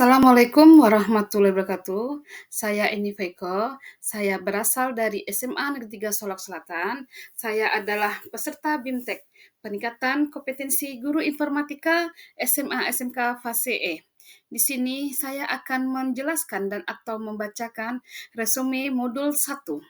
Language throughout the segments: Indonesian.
Assalamualaikum warahmatullahi wabarakatuh. Saya Eni Veiko. Saya berasal dari SMA Negeri 3 Solok Selatan. Saya adalah peserta BIMTEK, Peningkatan Kompetensi Guru Informatika SMA SMK Fase E. Di sini saya akan menjelaskan dan atau membacakan resume modul 1.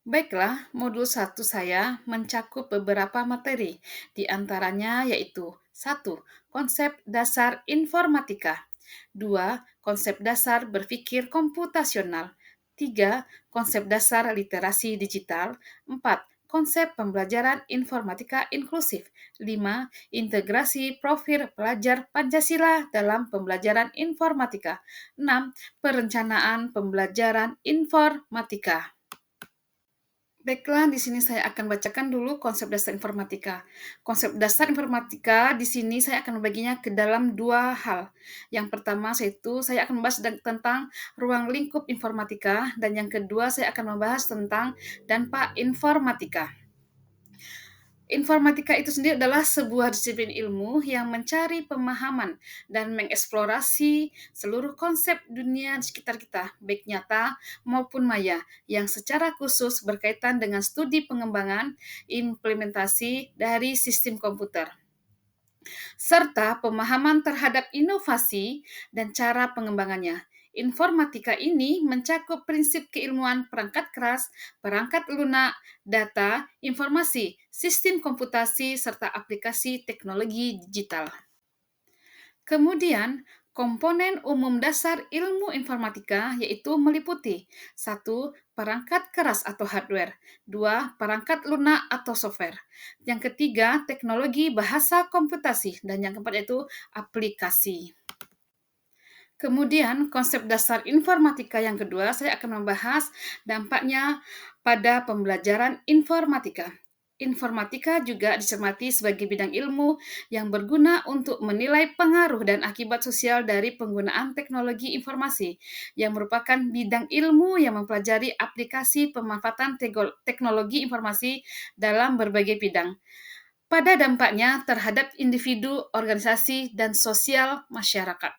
Baiklah, modul 1 saya mencakup beberapa materi, di antaranya yaitu 1. Konsep dasar informatika. 2. Konsep dasar berpikir komputasional. 3. Konsep dasar literasi digital. 4. Konsep pembelajaran informatika inklusif. 5. Integrasi profil pelajar Pancasila dalam pembelajaran informatika. 6. Perencanaan pembelajaran informatika. Baiklah, di sini saya akan bacakan dulu konsep dasar informatika. Konsep dasar informatika di sini saya akan membaginya ke dalam dua hal. Yang pertama yaitu saya akan membahas tentang ruang lingkup informatika, dan yang kedua saya akan membahas tentang dampak informatika. Informatika itu sendiri adalah sebuah disiplin ilmu yang mencari pemahaman dan mengeksplorasi seluruh konsep dunia di sekitar kita, baik nyata maupun maya, yang secara khusus berkaitan dengan studi pengembangan implementasi dari sistem komputer, serta pemahaman terhadap inovasi dan cara pengembangannya. Informatika ini mencakup prinsip keilmuan perangkat keras, perangkat lunak, data, informasi, sistem komputasi, serta aplikasi teknologi digital. Kemudian, komponen umum dasar ilmu informatika yaitu meliputi 1. Perangkat keras atau hardware. 2. Perangkat lunak atau software. Yang ketiga, teknologi bahasa komputasi. Dan yang keempat yaitu aplikasi. Kemudian, konsep dasar informatika yang kedua, saya akan membahas dampaknya pada pembelajaran informatika. Informatika juga dicermati sebagai bidang ilmu yang berguna untuk menilai pengaruh dan akibat sosial dari penggunaan teknologi informasi, yang merupakan bidang ilmu yang mempelajari aplikasi pemanfaatan teknologi informasi dalam berbagai bidang, pada dampaknya terhadap individu, organisasi, dan sosial masyarakat.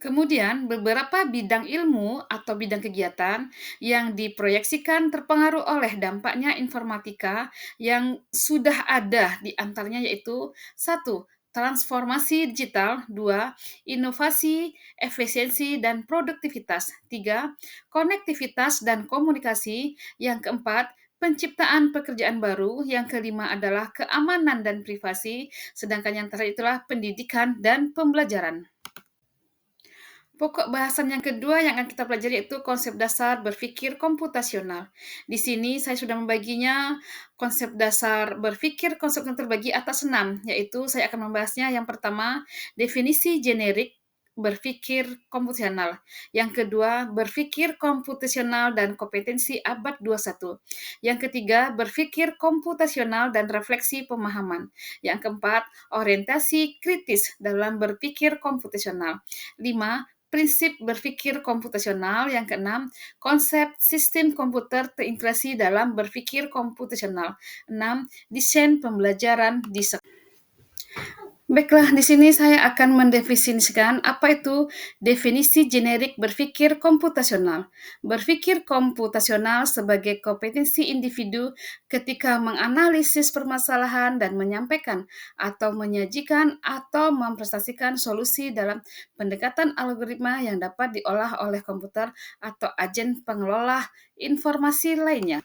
Kemudian, beberapa bidang ilmu atau bidang kegiatan yang diproyeksikan terpengaruh oleh dampaknya informatika yang sudah ada, di antaranya yaitu 1. Transformasi digital. 2. Inovasi, efisiensi, dan produktivitas. 3. Konektivitas dan komunikasi. Yang keempat, penciptaan pekerjaan baru. Yang kelima adalah keamanan dan privasi. Sedangkan yang terakhir itulah pendidikan dan pembelajaran. Pokok bahasan yang kedua yang akan kita pelajari yaitu konsep dasar berpikir komputasional. Di sini saya sudah membaginya konsep dasar berpikir konsep yang terbagi atas 6, yaitu saya akan membahasnya yang pertama, definisi generik berpikir komputasional. Yang kedua, berpikir komputasional dan kompetensi abad 21. Yang ketiga, berpikir komputasional dan refleksi pemahaman. Yang keempat, orientasi kritis dalam berpikir komputasional. 5. Prinsip berpikir komputasional. Yang keenam, konsep sistem komputer terintegrasi dalam berpikir komputasional. 6. Desain pembelajaran di sekolah. Baiklah, di sini saya akan mendefinisikan apa itu definisi generik berpikir komputasional. Berpikir komputasional sebagai kompetensi individu ketika menganalisis permasalahan dan menyampaikan atau menyajikan atau mempresentasikan solusi dalam pendekatan algoritma yang dapat diolah oleh komputer atau agen pengelola informasi lainnya.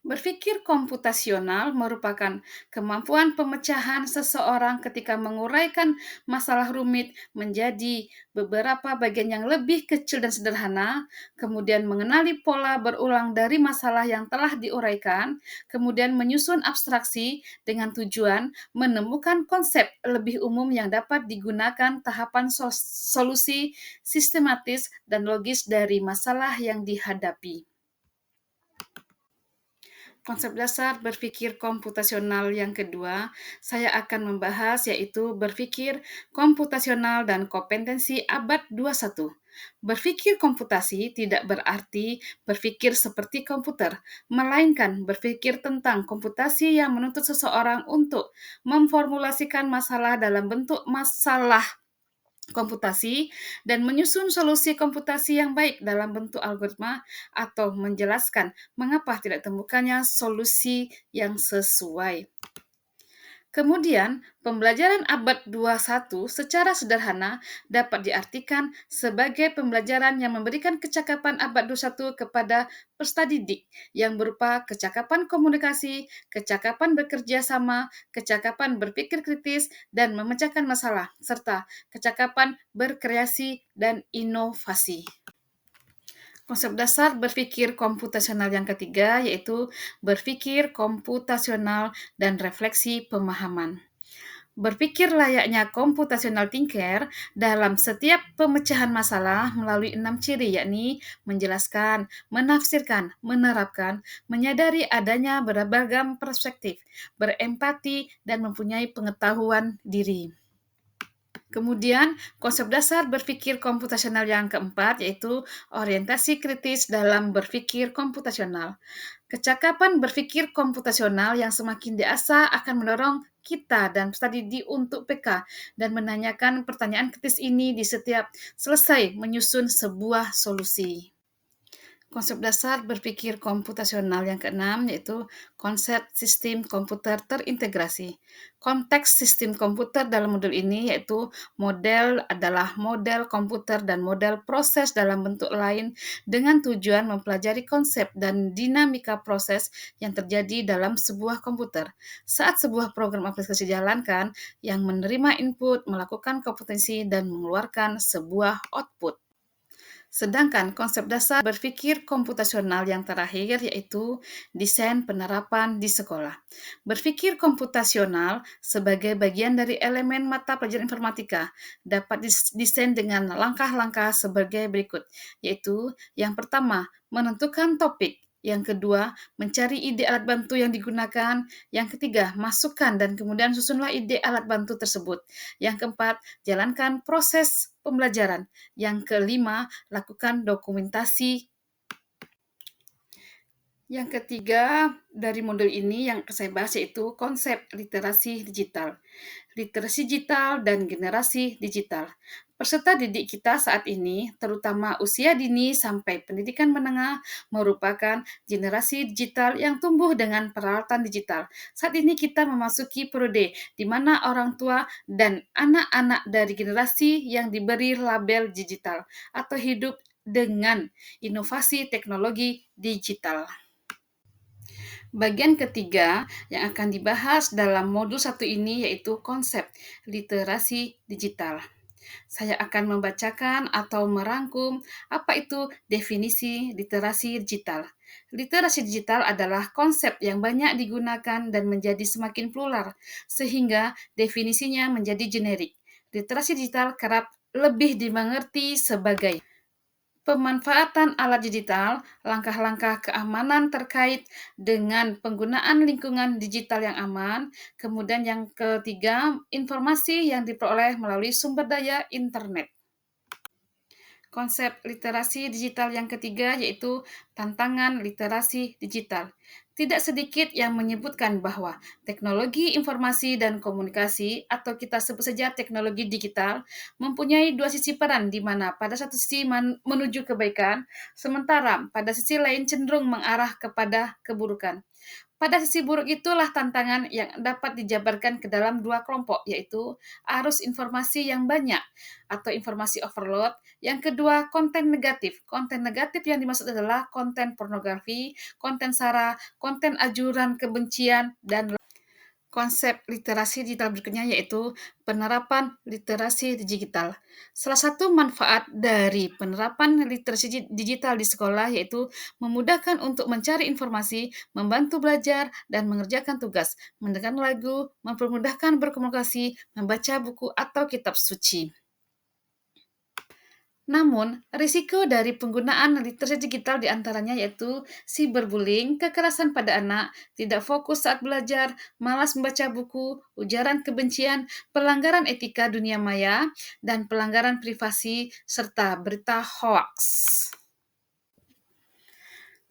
Berpikir komputasional merupakan kemampuan pemecahan seseorang ketika menguraikan masalah rumit menjadi beberapa bagian yang lebih kecil dan sederhana, kemudian mengenali pola berulang dari masalah yang telah diuraikan, kemudian menyusun abstraksi dengan tujuan menemukan konsep lebih umum yang dapat digunakan tahapan solusi sistematis dan logis dari masalah yang dihadapi. Konsep dasar berpikir komputasional yang kedua, saya akan membahas yaitu berpikir komputasional dan kompetensi abad 21. Berpikir komputasi tidak berarti berpikir seperti komputer, melainkan berpikir tentang komputasi yang menuntut seseorang untuk memformulasikan masalah dalam bentuk masalah komputasi dan menyusun solusi komputasi yang baik dalam bentuk algoritma atau menjelaskan mengapa tidak temukannya solusi yang sesuai. Kemudian, pembelajaran abad 21 secara sederhana dapat diartikan sebagai pembelajaran yang memberikan kecakapan abad 21 kepada peserta didik yang berupa kecakapan komunikasi, kecakapan bekerja sama, kecakapan berpikir kritis dan memecahkan masalah, serta kecakapan berkreasi dan inovasi. Konsep dasar berpikir komputasional yang ketiga yaitu berpikir komputasional dan refleksi pemahaman. Berpikir layaknya computational thinker dalam setiap pemecahan masalah melalui 6 ciri, yakni menjelaskan, menafsirkan, menerapkan, menyadari adanya beragam perspektif, berempati, dan mempunyai pengetahuan diri. Kemudian, konsep dasar berpikir komputasional yang keempat yaitu orientasi kritis dalam berpikir komputasional. Kecakapan berpikir komputasional yang semakin diasah akan mendorong kita dan peserta didik untuk peka dan menanyakan pertanyaan kritis ini di setiap selesai menyusun sebuah solusi. Konsep dasar berpikir komputasional yang keenam yaitu konsep sistem komputer terintegrasi. Konteks sistem komputer dalam modul ini yaitu model adalah model komputer dan model proses dalam bentuk lain dengan tujuan mempelajari konsep dan dinamika proses yang terjadi dalam sebuah komputer. Saat sebuah program aplikasi dijalankan yang menerima input, melakukan kompetensi, dan mengeluarkan sebuah output. Sedangkan konsep dasar berpikir komputasional yang terakhir yaitu desain penerapan di sekolah. Berpikir komputasional sebagai bagian dari elemen mata pelajaran informatika dapat didesain dengan langkah-langkah sebagai berikut, yaitu yang pertama, menentukan topik. Yang kedua, mencari ide alat bantu yang digunakan. Yang ketiga, masukkan dan kemudian susunlah ide alat bantu tersebut. Yang keempat, jalankan proses pembelajaran. Yang kelima, lakukan dokumentasi. Yang ketiga dari modul ini yang saya bahas yaitu konsep literasi digital. Literasi digital dan generasi digital. Peserta didik kita saat ini, terutama usia dini sampai pendidikan menengah, merupakan generasi digital yang tumbuh dengan peralatan digital. Saat ini kita memasuki periode di mana orang tua dan anak-anak dari generasi yang diberi label digital atau hidup dengan inovasi teknologi digital. Bagian ketiga yang akan dibahas dalam modul 1 ini yaitu konsep literasi digital. Saya akan membacakan atau merangkum apa itu definisi literasi digital. Literasi digital adalah konsep yang banyak digunakan dan menjadi semakin plural, sehingga definisinya menjadi generik. Literasi digital kerap lebih dimengerti sebagai pemanfaatan alat digital, langkah-langkah keamanan terkait dengan penggunaan lingkungan digital yang aman, kemudian yang ketiga, informasi yang diperoleh melalui sumber daya internet. Konsep literasi digital yang ketiga yaitu tantangan literasi digital. Tidak sedikit yang menyebutkan bahwa teknologi informasi dan komunikasi atau kita sebut saja teknologi digital mempunyai dua sisi peran di mana pada satu sisi menuju kebaikan, sementara pada sisi lain cenderung mengarah kepada keburukan. Pada sisi buruk itulah tantangan yang dapat dijabarkan ke dalam dua kelompok, yaitu arus informasi yang banyak atau informasi overload. Yang kedua, konten negatif. Konten negatif yang dimaksud adalah konten pornografi, konten sara, konten ajuran kebencian, dan konsep literasi digital berikutnya yaitu penerapan literasi digital. Salah satu manfaat dari penerapan literasi digital di sekolah yaitu memudahkan untuk mencari informasi, membantu belajar, dan mengerjakan tugas, mendengar lagu, mempermudahkan berkomunikasi, membaca buku atau kitab suci. Namun, risiko dari penggunaan literasi digital diantaranya yaitu cyberbullying, kekerasan pada anak, tidak fokus saat belajar, malas membaca buku, ujaran kebencian, pelanggaran etika dunia maya, dan pelanggaran privasi, serta berita hoaks.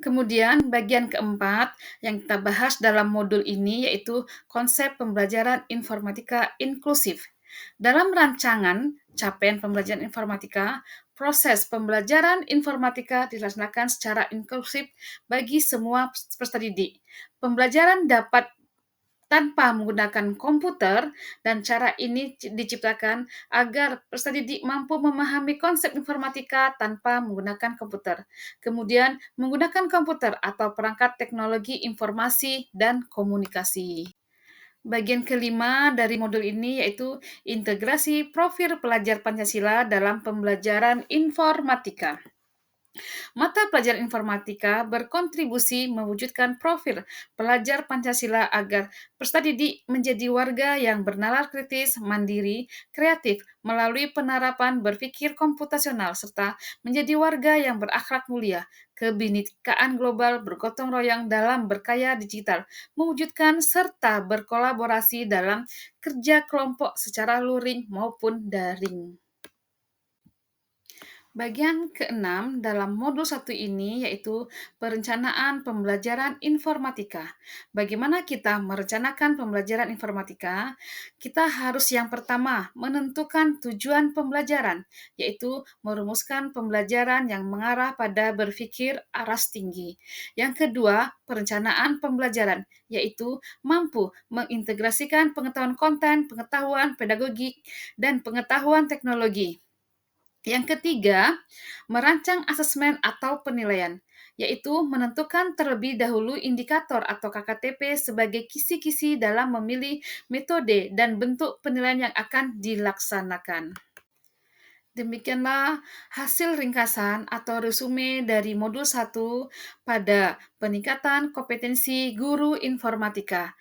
Kemudian bagian keempat yang kita bahas dalam modul ini yaitu konsep pembelajaran informatika inklusif. Dalam rancangan capaian pembelajaran informatika, proses pembelajaran informatika dilaksanakan secara inklusif bagi semua peserta didik. Pembelajaran dapat tanpa menggunakan komputer dan cara ini diciptakan agar peserta didik mampu memahami konsep informatika tanpa menggunakan komputer. Kemudian menggunakan komputer atau perangkat teknologi informasi dan komunikasi. Bagian kelima dari modul ini yaitu integrasi profil pelajar Pancasila dalam pembelajaran informatika. Mata pelajaran informatika berkontribusi mewujudkan profil pelajar Pancasila agar peserta didik menjadi warga yang bernalar kritis, mandiri, kreatif, melalui penerapan berpikir komputasional, serta menjadi warga yang berakhlak mulia, kebinekaan global bergotong royong dalam berkaya digital, mewujudkan serta berkolaborasi dalam kerja kelompok secara luring maupun daring. Bagian keenam dalam modul satu ini yaitu perencanaan pembelajaran informatika. Bagaimana kita merencanakan pembelajaran informatika? Kita harus yang pertama menentukan tujuan pembelajaran, yaitu merumuskan pembelajaran yang mengarah pada berpikir aras tinggi. Yang kedua, perencanaan pembelajaran, yaitu mampu mengintegrasikan pengetahuan konten, pengetahuan pedagogik, dan pengetahuan teknologi. Yang ketiga, merancang asesmen atau penilaian, yaitu menentukan terlebih dahulu indikator atau KKTP sebagai kisi-kisi dalam memilih metode dan bentuk penilaian yang akan dilaksanakan. Demikianlah hasil ringkasan atau resume dari modul satu pada peningkatan kompetensi guru informatika.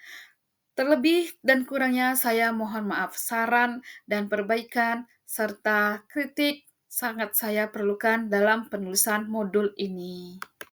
Terlebih dan kurangnya saya mohon maaf. Saran dan perbaikan serta kritik sangat saya perlukan dalam penulisan modul ini.